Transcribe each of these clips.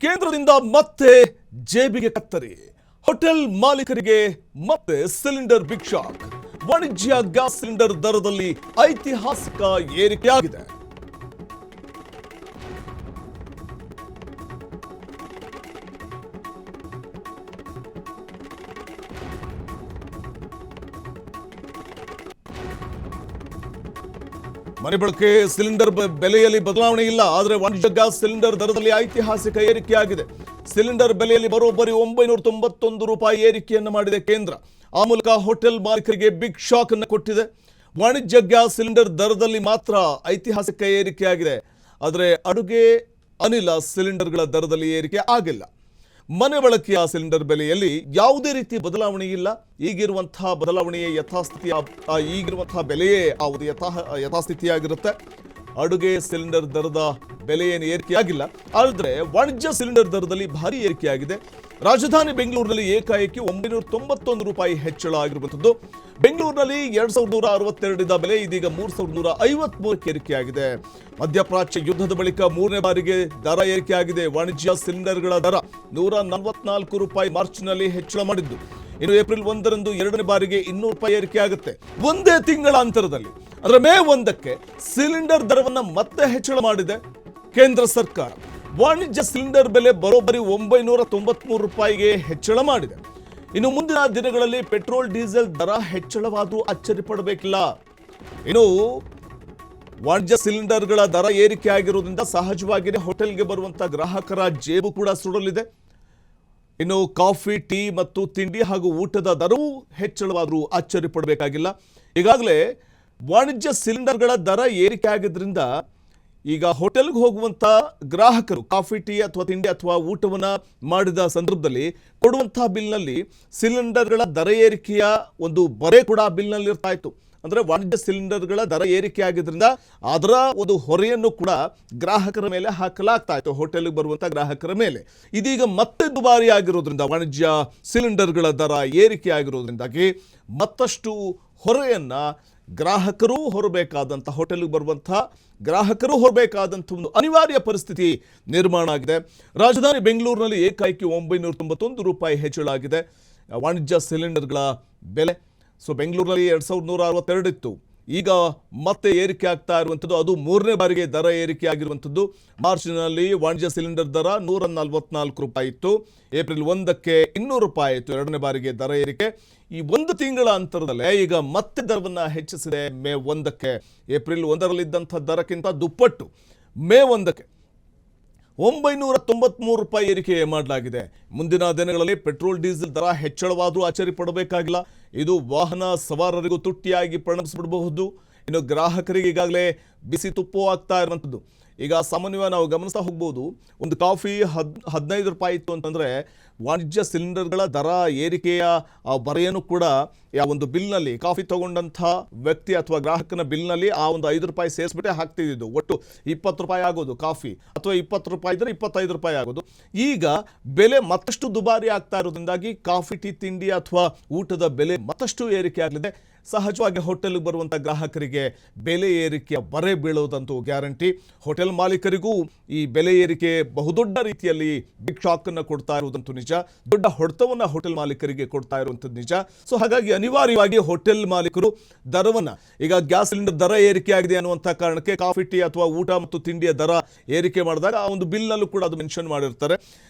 ಕೇಂದ್ರದಿಂದ ಮತ್ತೆ ಜೇಬಿಗೆ ಕತ್ತರಿ. ಹೋಟೆಲ್ ಮಾಲೀಕರಿಗೆ ಮತ್ತೆ ಸಿಲಿಂಡರ್ ಬಿಗ್ ಶಾಕ್. ವಾಣಿಜ್ಯ ಗ್ಯಾಸ್ ಸಿಲಿಂಡರ್ ದರದಲ್ಲಿ ಐತಿಹಾಸಿಕ ಏರಿಕೆಯಾಗಿದೆ. ಮನೆ ಬಳಕೆ ಸಿಲಿಂಡರ್ ಬೆಲೆಯಲ್ಲಿ ಬದಲಾವಣೆ ಇಲ್ಲ, ಆದರೆ ವಾಣಿಜ್ಯ ಗ್ಯಾಸ್ ಸಿಲಿಂಡರ್ ದರದಲ್ಲಿ ಐತಿಹಾಸಿಕ ಏರಿಕೆಯಾಗಿದೆ. ಸಿಲಿಂಡರ್ ಬೆಲೆಯಲ್ಲಿ ಬರೋಬ್ಬರಿ 991 ರೂಪಾಯಿ ಏರಿಕೆಯನ್ನು ಮಾಡಿದೆ ಕೇಂದ್ರ. ಆ ಮೂಲಕ ಹೋಟೆಲ್ ಮಾಲೀಕರಿಗೆ ಬಿಗ್ ಶಾಕ್ ಅನ್ನು ಕೊಟ್ಟಿದೆ. ವಾಣಿಜ್ಯ ಗ್ಯಾಸ್ ಸಿಲಿಂಡರ್ ದರದಲ್ಲಿ ಮಾತ್ರ ಐತಿಹಾಸಿಕ ಏರಿಕೆಯಾಗಿದೆ, ಆದರೆ ಅಡುಗೆ ಅನಿಲ ಸಿಲಿಂಡರ್ಗಳ ದರದಲ್ಲಿ ಏರಿಕೆ ಆಗಿಲ್ಲ. ಮನೆ ಬಳಕೆಯ ಸಿಲಿಂಡರ್ ಬೆಲೆಯಲ್ಲಿ ಯಾವುದೇ ರೀತಿ ಬದಲಾವಣೆ ಇಲ್ಲ. ಈಗಿರುವಂತಹ ಬದಲಾವಣೆಯೇ ಯಥಾಸ್ಥಿತಿ, ಈಗಿರುವಂತಹ ಬೆಲೆಯೇ ಯಥಾಸ್ಥಿತಿಯಾಗಿರುತ್ತೆ. ಅಡುಗೆ ಸಿಲಿಂಡರ್ ದರದ ಬೆಲೆ ಏನು ಏರಿಕೆಯಾಗಿಲ್ಲ, ಆದರೆ ವಾಣಿಜ್ಯ ಸಿಲಿಂಡರ್ ದರದಲ್ಲಿ ಭಾರಿ ಏರಿಕೆಯಾಗಿದೆ. ರಾಜಧಾನಿ ಬೆಂಗಳೂರಿನಲ್ಲಿ ಏಕಾಏಕಿ 991 ರೂಪಾಯಿ ಹೆಚ್ಚಳ ಆಗಿರುವಂಥದ್ದು. ಬೆಂಗಳೂರಿನಲ್ಲಿ 2162 ಬೆಲೆ ಇದೀಗ 3153ಕ್ಕೆ ಏರಿಕೆಯಾಗಿದೆ. ಮಧ್ಯಪ್ರಾಚ್ಯ ಯುದ್ಧದ ಬಳಿಕ 3ನೇ ಬಾರಿಗೆ ದರ ಏರಿಕೆಯಾಗಿದೆ. ವಾಣಿಜ್ಯ ಸಿಲಿಂಡರ್ಗಳ ದರ 144 ರೂಪಾಯಿ ಮಾರ್ಚ್ನಲ್ಲಿ ಹೆಚ್ಚಳ ಮಾಡಿದ್ದು, ಇನ್ನು ಏಪ್ರಿಲ್ 1ರಂದು 2ನೇ ಬಾರಿಗೆ 200 ರೂಪಾಯಿ ಏರಿಕೆಯಾಗುತ್ತೆ. ಒಂದೇ ತಿಂಗಳ ಅಂತರದಲ್ಲಿ, ಅದರ ಮೇ 1ಕ್ಕೆ ಸಿಲಿಂಡರ್ ದರವನ್ನು ಮತ್ತೆ ಹೆಚ್ಚಳ ಮಾಡಿದೆ ಕೇಂದ್ರ ಸರ್ಕಾರ. ವಾಣಿಜ್ಯ ಸಿಲಿಂಡರ್ ಬೆಲೆ ಬರೋಬ್ಬರಿ 993 ರೂಪಾಯಿಗೆ ಹೆಚ್ಚಳ ಮಾಡಿದೆ. ಇನ್ನು ಮುಂದಿನ ದಿನಗಳಲ್ಲಿ ಪೆಟ್ರೋಲ್ ಡೀಸೆಲ್ ದರ ಹೆಚ್ಚಳವಾದರೂ ಅಚ್ಚರಿ ಪಡಬೇಕಿಲ್ಲ. ಇನ್ನು ವಾಣಿಜ್ಯ ಸಿಲಿಂಡರ್ಗಳ ದರ ಏರಿಕೆ ಆಗಿರೋದ್ರಿಂದ ಸಹಜವಾಗಿಯೇ ಹೋಟೆಲ್ಗೆ ಬರುವಂತಹ ಗ್ರಾಹಕರ ಜೇಬು ಕೂಡ ಸುಡಲಿದೆ. ಇನ್ನು ಕಾಫಿ, ಟೀ ಮತ್ತು ತಿಂಡಿ ಹಾಗೂ ಊಟದ ದರವೂ ಹೆಚ್ಚಳವಾದರೂ ಅಚ್ಚರಿ ಪಡಬೇಕಾಗಿಲ್ಲ. ಈಗಾಗಲೇ ವಾಣಿಜ್ಯ ಸಿಲಿಂಡರ್ಗಳ ದರ ಏರಿಕೆ ಆಗಿದ್ರಿಂದ ಈಗ ಹೋಟೆಲ್ಗೆ ಹೋಗುವಂಥ ಗ್ರಾಹಕರು ಕಾಫಿ, ಟೀ ಅಥವಾ ತಿಂಡಿ ಅಥವಾ ಊಟವನ್ನು ಮಾಡಿದ ಸಂದರ್ಭದಲ್ಲಿ ಕೊಡುವಂಥ ಬಿಲ್ನಲ್ಲಿ ಸಿಲಿಂಡರ್ಗಳ ದರ ಏರಿಕೆಯ ಒಂದು ಬರೆ ಕೂಡ ಬಿಲ್ನಲ್ಲಿ ಇರ್ತಾ ಇತ್ತು. ಅಂದರೆ ವಾಣಿಜ್ಯ ಸಿಲಿಂಡರ್ಗಳ ದರ ಏರಿಕೆ ಆಗಿದ್ರಿಂದ ಅದರ ಒಂದು ಹೊರೆಯನ್ನು ಕೂಡ ಗ್ರಾಹಕರ ಮೇಲೆ ಹಾಕಲಾಗ್ತಾ ಇತ್ತು, ಹೋಟೆಲ್ಗೆ ಬರುವಂಥ ಗ್ರಾಹಕರ ಮೇಲೆ. ಇದೀಗ ಮತ್ತೆ ದುಬಾರಿ ಆಗಿರೋದ್ರಿಂದ, ವಾಣಿಜ್ಯ ಸಿಲಿಂಡರ್ಗಳ ದರ ಏರಿಕೆ ಆಗಿರೋದ್ರಿಂದಾಗಿ ಮತ್ತಷ್ಟು ಹೊರೆಯನ್ನು ಗ್ರಾಹಕರು ಹೊರಬೇಕಾದಂಥ, ಹೋಟೆಲ್ಗೆ ಬರುವಂಥ ಗ್ರಾಹಕರು ಹೊರಬೇಕಾದಂಥ ಒಂದು ಅನಿವಾರ್ಯ ಪರಿಸ್ಥಿತಿ ನಿರ್ಮಾಣ ಆಗಿದೆ. ರಾಜಧಾನಿ ಬೆಂಗಳೂರಿನಲ್ಲಿ ಏಕಾಏಕಿ 991 ರೂಪಾಯಿ ಹೆಚ್ಚಳ ಆಗಿದೆ ವಾಣಿಜ್ಯ ಸಿಲಿಂಡರ್ಗಳ ಬೆಲೆ. ಸೊ ಬೆಂಗಳೂರಿನಲ್ಲಿ 2162 ಇತ್ತು, ಈಗ ಮತ್ತೆ ಏರಿಕೆ ಆಗ್ತಾ ಇರುವಂಥದ್ದು. ಅದು 3ನೇ ಬಾರಿಗೆ ದರ ಏರಿಕೆ ಆಗಿರುವಂಥದ್ದು. ಮಾರ್ಚ್ನಲ್ಲಿ ವಾಣಿಜ್ಯ ಸಿಲಿಂಡರ್ ದರ 144 ರೂಪಾಯಿ ಇತ್ತು, ಏಪ್ರಿಲ್ 1ಕ್ಕೆ 200 ರೂಪಾಯಿ ಇತ್ತು 2ನೇ ಬಾರಿಗೆ ದರ ಏರಿಕೆ. ಈ ಒಂದು ತಿಂಗಳ ಅಂತರದಲ್ಲೇ ಈಗ ಮತ್ತೆ ದರವನ್ನು ಹೆಚ್ಚಿಸಿದೆ. ಮೇ 1ಕ್ಕೆ ಏಪ್ರಿಲ್ 1ರಲ್ಲಿದ್ದಂಥ ದರಕ್ಕಿಂತ ದುಪ್ಪಟ್ಟು ಮೇ 1ಕ್ಕೆ 993 ರೂಪಾಯಿ ಏರಿಕೆ ಮಾಡಲಾಗಿದೆ. ಮುಂದಿನ ದಿನಗಳಲ್ಲಿ ಪೆಟ್ರೋಲ್ ಡೀಸೆಲ್ ದರ ಹೆಚ್ಚಳವಾದರೂ ಅಚ್ಚರಿ ಪಡಬೇಕಾಗಿಲ್ಲ. ಇದು ವಾಹನ ಸವಾರರಿಗೂ ತುಟ್ಟಿಯಾಗಿ ಪರಿಣಮಿಸಿಬಿಡಬಹುದು. ಇನ್ನು ಗ್ರಾಹಕರಿಗೆ ಈಗಾಗಲೇ ಬಿಸಿ ತುಪ್ಪು ಆಗ್ತಾ ಇರುವಂಥದ್ದು. ಈಗ ಸಾಮಾನ್ಯವಾಗಿ ನಾವು ಗಮನಿಸ್ತಾ ಹೋಗ್ಬೋದು, ಒಂದು ಕಾಫಿ 15 ರೂಪಾಯಿ ಇತ್ತು ಅಂತಂದರೆ ವಾಣಿಜ್ಯ ಸಿಲಿಂಡರ್ಗಳ ದರ ಏರಿಕೆಯ ಆ ಬರೆಯನ್ನು ಕೂಡ ಆ ಒಂದು ಬಿಲ್ನಲ್ಲಿ, ಕಾಫಿ ತಗೊಂಡಂಥ ವ್ಯಕ್ತಿ ಅಥವಾ ಗ್ರಾಹಕನ ಬಿಲ್ನಲ್ಲಿ ಆ ಒಂದು 5 ರೂಪಾಯಿ ಸೇರಿಸ್ಬಿಟ್ಟೆ ಹಾಕ್ತಿದ್ದು. ಒಟ್ಟು 20 ರೂಪಾಯಿ ಆಗೋದು ಕಾಫಿ, ಅಥವಾ 20 ರೂಪಾಯಿ ಇದ್ದರೆ 25 ರೂಪಾಯಿ ಆಗೋದು. ಈಗ ಬೆಲೆ ಮತ್ತಷ್ಟು ದುಬಾರಿ ಆಗ್ತಾ ಇರೋದ್ರಿಂದಾಗಿ ಕಾಫಿ, ಟೀ, ತಿಂಡಿ ಅಥವಾ ಊಟದ ಬೆಲೆ ಮತ್ತಷ್ಟು ಏರಿಕೆ ಆಗಲಿದೆ. ಸಹಜವಾಗಿ ಹೋಟೆಲ್ಗೆ ಬರುವಂಥ ಗ್ರಾಹಕರಿಗೆ ಬೆಲೆ ಏರಿಕೆಯ ಬರೆ ಬೀಳೋದಂತೂ ಗ್ಯಾರಂಟಿ. ಹೋಟೆಲ್ ಮಾಲೀಕರಿಗೂ ಈ ಬೆಲೆ ಏರಿಕೆ ಬಹುದೊಡ್ಡ ರೀತಿಯಲ್ಲಿ ಬಿಗ್ ಶಾಕನ್ನು ಕೊಡ್ತಾ ಇರುವುದಂತೂ ನಿಜ. ದೊಡ್ಡ ಹೊಡೆತವನ್ನು ಹೋಟೆಲ್ ಮಾಲೀಕರಿಗೆ ಕೊಡ್ತಾ ಇರುವಂಥದ್ದು ನಿಜ. ಸೊ ಹಾಗಾಗಿ ಅನಿವಾರ್ಯವಾಗಿ ಹೋಟೆಲ್ ಮಾಲೀಕರು ದರವನ್ನು, ಈಗ ಗ್ಯಾಸ್ ಸಿಲಿಂಡರ್ ದರ ಏರಿಕೆ ಆಗಿದೆ ಅನ್ನುವಂಥ ಕಾರಣಕ್ಕೆ ಕಾಫಿ, ಟೀ ಅಥವಾ ಊಟ ಮತ್ತು ತಿಂಡಿಯ ದರ ಏರಿಕೆ ಮಾಡಿದಾಗ ಆ ಒಂದು ಬಿಲ್ನಲ್ಲೂ ಕೂಡ ಅದು ಮೆನ್ಷನ್ ಮಾಡಿರ್ತಾರೆ.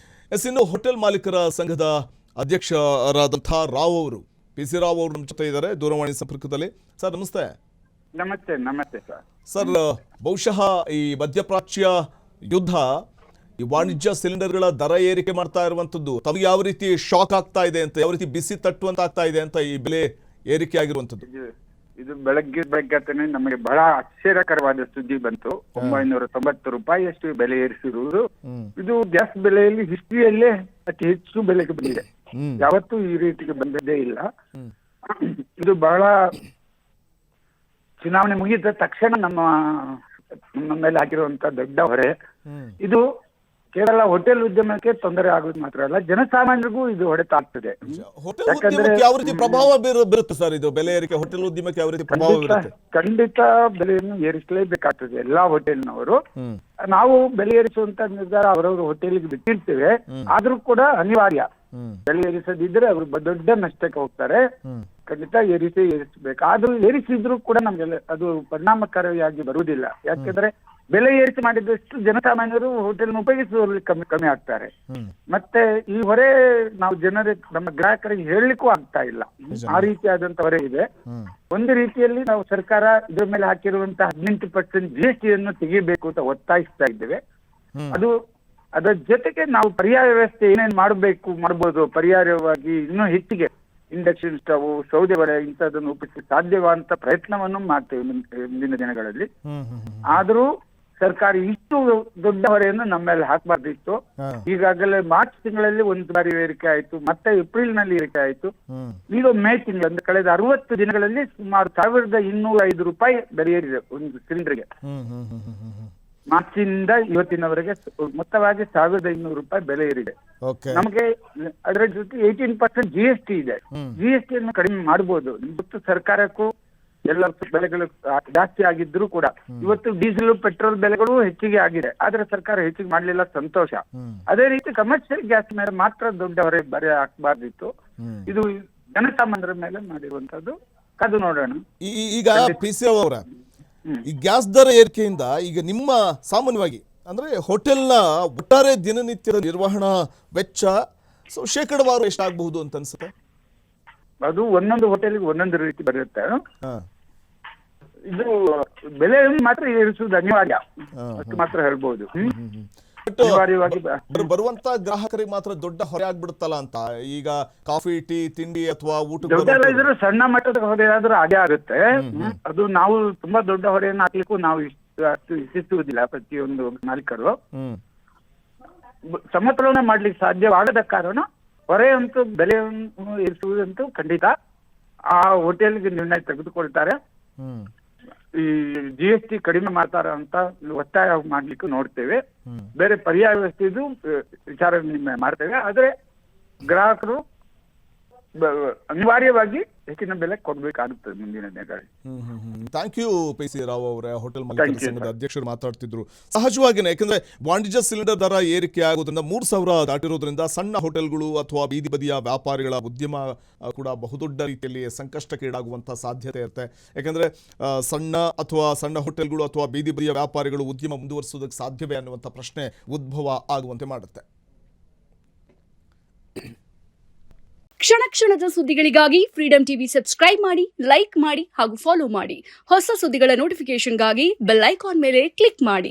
ಇನ್ನು ಹೋಟೆಲ್ ಮಾಲೀಕರ ಸಂಘದ ಅಧ್ಯಕ್ಷರಾದಂಥ ರಾವ್ ಅವರು, PC ರಾವ್ ಅವರು ನಮ್ಮ ಜೊತೆ ಇದ್ದಾರೆ ದೂರವಾಣಿ ಸಂಪರ್ಕದಲ್ಲಿ. ಸರ್ ನಮಸ್ತೆ. ನಮಸ್ತೆ ಸರ್, ಬಹುಶಃ ಈ ಮಧ್ಯಪ್ರಾಚ್ಯ ಯುದ್ಧ ಈ ವಾಣಿಜ್ಯ ಸಿಲಿಂಡರ್ಗಳ ದರ ಏರಿಕೆ ಮಾಡ್ತಾ ಇರುವಂಥದ್ದು ತಮಗೆ ಯಾವ ರೀತಿ ಶಾಕ್ ಆಗ್ತಾ ಇದೆ ಅಂತ, ಯಾವ ರೀತಿ ಬಿಸಿ ತಟ್ಟುವಂತ ಆಗ್ತಾ ಇದೆ ಅಂತ ಈ ಬೆಲೆ ಏರಿಕೆ ಆಗಿರುವಂಥದ್ದು? ಇದು ಬೆಳಗ್ಗೆ ನಮಗೆ ಬಹಳ ಆಶ್ಚರ್ಯಕರವಾದ ಸುದ್ದಿ ಬಂತು. 990 ರೂಪಾಯಿಯಷ್ಟು ಬೆಲೆ ಏರಿಸಿರುವುದು ಇದು ಗ್ಯಾಸ್ ಬೆಲೆಯಲ್ಲಿ ಹಿಸ್ಟ್ರಿಯಲ್ಲೇ ಅತಿ ಹೆಚ್ಚು ಬೆಲೆಗೆ ಬಂದಿದೆ. ಯಾವತ್ತೂ ಈ ರೀತಿಗೆ ಬಂದದ್ದೇ ಇಲ್ಲ. ಇದು ಬಹಳ, ಚುನಾವಣೆ ಮುಗಿದ ತಕ್ಷಣ ನಮ್ಮ ಮೇಲೆ ಆಗಿರುವಂತ ದೊಡ್ಡ ಹೊರೆ. ಇದು ಕೇವಲ ಹೋಟೆಲ್ ಉದ್ಯಮಕ್ಕೆ ತೊಂದರೆ ಆಗೋದು ಮಾತ್ರ ಅಲ್ಲ, ಜನಸಾಮಾನ್ಯರಿಗೂ ಇದು ಹೊಡೆತ ಆಗ್ತದೆ. ಹೋಟೆಲ್ ಉದ್ಯಮಕ್ಕೆ ಯಾವ ರೀತಿ ಪ್ರಭಾವ ಬೀರುತ್ತೆ ಸರ್ ಇದು ಬೆಲೆ ಏರಿಕೆ? ಹೋಟೆಲ್ ಉದ್ಯಮಕ್ಕೆ ಯಾವ ರೀತಿ ಪ್ರಭಾವ ಬೀರುತ್ತೆ? ಖಂಡಿತ ಬೆಲೆಯನ್ನು ಏರಿಸಲೇಬೇಕಾಗ್ತದೆ ಎಲ್ಲಾ ಹೋಟೆಲ್ನವರು. ನಾವು ಬೆಲೆ ಏರಿಸುವಂತ ನಿರ್ಧಾರ ಅವರವರು ಹೋಟೆಲ್ಗೆ ಬಿಟ್ಟಿರ್ತೇವೆ, ಆದ್ರೂ ಕೂಡ ಅನಿವಾರ್ಯ. ಬೆಲೆ ಏರಿಸದಿದ್ರೆ ಅವರು ದೊಡ್ಡ ನಷ್ಟಕ್ಕೆ ಹೋಗ್ತಾರೆ. ಖಂಡಿತ ಏರಿಸಬೇಕು. ಆದ್ರೂ ಏರಿಸಿದ್ರು ಕೂಡ ನಮ್ಗೆಲ್ಲ ಅದು ಪರಿಣಾಮಕಾರಿಯಾಗಿ ಬರುವುದಿಲ್ಲ. ಯಾಕೆಂದ್ರೆ ಬೆಲೆ ಏರಿಕೆ ಮಾಡಿದಷ್ಟು ಜನಸಾಮಾನ್ಯರು ಹೋಟೆಲ್ ಉಪಯೋಗಿಸುವಲ್ಲಿ ಕಮ್ಮಿ ಆಗ್ತಾರೆ. ಮತ್ತೆ ಈ ಹೊರೆ ನಾವು ನಮ್ಮ ಗ್ರಾಹಕರಿಗೆ ಹೇಳಲಿಕ್ಕೂ ಆಗ್ತಾ ಇಲ್ಲ. ಆ ರೀತಿಯಾದಂತ ಹೊರೆ ಇದೆ. ಒಂದು ರೀತಿಯಲ್ಲಿ ನಾವು ಸರ್ಕಾರ ಇದ್ರ ಮೇಲೆ ಹಾಕಿರುವಂತಹ 18% GST ಅನ್ನು ತೆಗಿಬೇಕು ಅಂತ ಒತ್ತಾಯಿಸ್ತಾ ಇದ್ದೇವೆ. ಅದರ ಜೊತೆಗೆ ನಾವು ಪರ್ಯಾಯ ವ್ಯವಸ್ಥೆ ಏನೇನು ಮಾಡಬಹುದು ಪರ್ಯಾಯವಾಗಿ ಇನ್ನೂ ಹೆಚ್ಚಿಗೆ ಇಂಡಕ್ಷನ್ ಸ್ಟವ್, ಸೌದೆ ಒಲೆ ಇಂಥದನ್ನು ಉಪಯೋಗಿಸಿ ಸಾಧ್ಯವಾದಂತ ಪ್ರಯತ್ನವನ್ನು ಮಾಡ್ತೇವೆ ಮುಂದಿನ ದಿನಗಳಲ್ಲಿ. ಆದ್ರೂ ಸರ್ಕಾರ ಇಷ್ಟು ದೊಡ್ಡ ಹೊರೆಯನ್ನು ನಮ್ಮ ಮೇಲೆ ಹಾಕಬಾರ್ದಿತ್ತು. ಈಗಾಗಲೇ ಮಾರ್ಚ್ ತಿಂಗಳಲ್ಲಿ ಒಂದು ಬಾರಿ ಏರಿಕೆ ಆಯ್ತು, ಮತ್ತೆ ಏಪ್ರಿಲ್ ನಲ್ಲಿ ಏರಿಕೆ ಆಯ್ತು. ಈಗ ಮೇ ತಿಂಗಳು ಅಂದ್ರೆ ಕಳೆದ 60 ದಿನಗಳಲ್ಲಿ ಸುಮಾರು 1205 ರೂಪಾಯಿ ಬೆಲೆ ಏರಿದೆ ಒಂದು ಸಿಲಿಂಡರ್ಗೆ. ಮಾರ್ಚಿಂದ ಇವತ್ತಿನವರೆಗೆ ಮೊತ್ತವಾಗಿ 1500 ರೂಪಾಯಿ ಬೆಲೆ ಏರಿದೆ. ನಮಗೆ ಅದರ ಜೊತೆ 18% GST ಇದೆ. GST ಅನ್ನು ಕಡಿಮೆ ಮಾಡಬಹುದು. ಇವತ್ತು ಸರ್ಕಾರಕ್ಕೂ ಎಲ್ಲ ಬೆಲೆಗಳು ಜಾಸ್ತಿ ಆಗಿದ್ರು ಕೂಡ ಇವತ್ತು ಡೀಸೆಲ್ ಪೆಟ್ರೋಲ್ ಬೆಲೆಗಳು ಹೆಚ್ಚಿಗೆ ಆಗಿದೆ, ಆದ್ರೆ ಸರ್ಕಾರ ಹೆಚ್ಚಿಗೆ ಮಾಡ್ಲಿಲ್ಲ, ಸಂತೋಷ. ಅದೇ ರೀತಿ ಕಮರ್ಷಿಯಲ್ ಗ್ಯಾಸ್ ಮೇಲೆ ಮಾತ್ರ ದೊಡ್ಡ ಹೊರೆ ಬರೆ ಹಾಕಬಾರ್ದಿತ್ತು. ಇದು ಜನಸಾಮಾನ್ಯರ ಮೇಲೆ ಮಾಡಿರುವಂತದ್ದು. ಕಾದು ನೋಡೋಣ. ಈಗ PC ಅವರ ಈ ಗ್ಯಾಸ್ ದರ ಏರಿಕೆಯಿಂದ ಈಗ ನಿಮ್ಮ ಸಾಮಾನ್ಯವಾಗಿ ಅಂದ್ರೆ ಹೋಟೆಲ್ನ ಒಟ್ಟಾರೆ ದಿನನಿತ್ಯದ ನಿರ್ವಹಣಾ ವೆಚ್ಚ ಶೇಕಡವಾರು ಎಷ್ಟಾಗಬಹುದು ಅಂತ ಅನ್ಸುತ್ತೆ? ಅದು ಒಂದೊಂದು ಹೋಟೆಲ್ಗೆ ಒಂದೊಂದು ರೀತಿ ಬರುತ್ತೆ. ಇದು ಬೆಲೆ ಮಾತ್ರ ಏರಿಸುವುದು ಅನಿವಾರ್ಯ, ಅಷ್ಟು ಮಾತ್ರ ಹೇಳ್ಬಹುದು. ಬರುವಂತ ಗ್ರಾಹಕರಿಗೆ ಮಾತ್ರ ದೊಡ್ಡ ಹೊರೆ ಆಗ್ಬಿಡುತ್ತಲ್ಲ ಅಂತ. ಈಗ ಕಾಫಿ, ಟೀ, ತಿಂಡಿ ಅಥವಾ ಊಟ ಇದ್ರು ಸಣ್ಣ ಮಟ್ಟದ ಹೊರೆ ಆದ್ರೂ ಅದೇ ಆಗುತ್ತೆ. ಅದು ನಾವು ತುಂಬಾ ದೊಡ್ಡ ಹೊರೆಯನ್ನು ಹಾಕ್ಲಿಕ್ಕೂ ನಾವು ಅಷ್ಟು ಇಚ್ಛಿಸುವುದಿಲ್ಲ. ಪ್ರತಿಯೊಂದು ಮಾಲೀಕರು ಸಮತೋಲನ ಮಾಡ್ಲಿಕ್ಕೆ ಸಾಧ್ಯವಾಗದ ಕಾರಣ ಹೊರೆ ಅಂತೂ ಬೆಲೆಯನ್ನು ಏರಿಸುವುದಂತೂ ಖಂಡಿತ ಆ ಹೋಟೆಲ್ಗೆ ನಿರ್ಣಯ ತೆಗೆದುಕೊಳ್ತಾರೆ. ಈ GST ಕಡಿಮೆ ಮಾಡ್ತಾರ ಅಂತ ಒತ್ತಾಯ ಮಾಡ್ಲಿಕ್ಕೆ ನೋಡ್ತೇವೆ. ಬೇರೆ ಪರ್ಯಾಯ ವ್ಯವಸ್ಥೆದು ವಿಚಾರ ವಿನಿಮಯ ಮಾಡ್ತೇವೆ. ಆದ್ರೆ ಗ್ರಾಹಕರು ಅನಿವಾರ್ಯವಾಗಿ ಹೆಚ್ಚಿನ ಬೆಲೆ ಕೊಡ್ಬೇಕಾಗುತ್ತದೆ ಮುಂದಿನ ದಿನಗಳಲ್ಲಿ. ಥ್ಯಾಂಕ್ ಯು PC ರಾವ್ ಅವರೇ, ಹೋಟೆಲ್ ಮಾಲೀಕರ ಸಂಘದ ಅಧ್ಯಕ್ಷರು ಮಾತಾಡ್ತಿದ್ರು. ಸಹಜವಾಗಿನೇ ಯಾಕಂದ್ರೆ ವಾಣಿಜ್ಯ ಸಿಲಿಂಡರ್ ದರ ಏರಿಕೆ ಆಗೋದ್ರಿಂದ 3000 ದಾಟಿರೋದ್ರಿಂದ ಸಣ್ಣ ಹೋಟೆಲ್ಗಳು ಅಥವಾ ಬೀದಿ ಬದಿಯ ವ್ಯಾಪಾರಿಗಳ ಉದ್ಯಮ ಕೂಡ ಬಹುದೊಡ್ಡ ರೀತಿಯಲ್ಲಿ ಸಂಕಷ್ಟಕ್ಕೀಡಾಗುವಂತಹ ಸಾಧ್ಯತೆ ಇರುತ್ತೆ. ಯಾಕಂದ್ರೆ ಸಣ್ಣ ಹೋಟೆಲ್ಗಳು ಅಥವಾ ಬೀದಿ ಬದಿಯ ವ್ಯಾಪಾರಿಗಳು ಉದ್ಯಮ ಮುಂದುವರಿಸೋದಕ್ಕೆ ಸಾಧ್ಯವೇ ಅನ್ನುವಂಥ ಪ್ರಶ್ನೆ ಉದ್ಭವ ಆಗುವಂತೆ ಮಾಡುತ್ತೆ. ಕ್ಷಣ ಕ್ಷಣದ ಸುದ್ದಿಗಳಿಗಾಗಿ ಫ್ರೀಡಂ ಟಿವಿ ಸಬ್ಸ್ಕ್ರೈಬ್ ಮಾಡಿ, ಲೈಕ್ ಮಾಡಿ ಹಾಗೂ ಫಾಲೋ ಮಾಡಿ. ಹೊಸ ಸುದ್ದಿಗಳ ನೋಟಿಫಿಕೇಶನ್ಗಾಗಿ ಬೆಲ್ ಐಕಾನ್ ಮೇಲೆ ಕ್ಲಿಕ್ ಮಾಡಿ.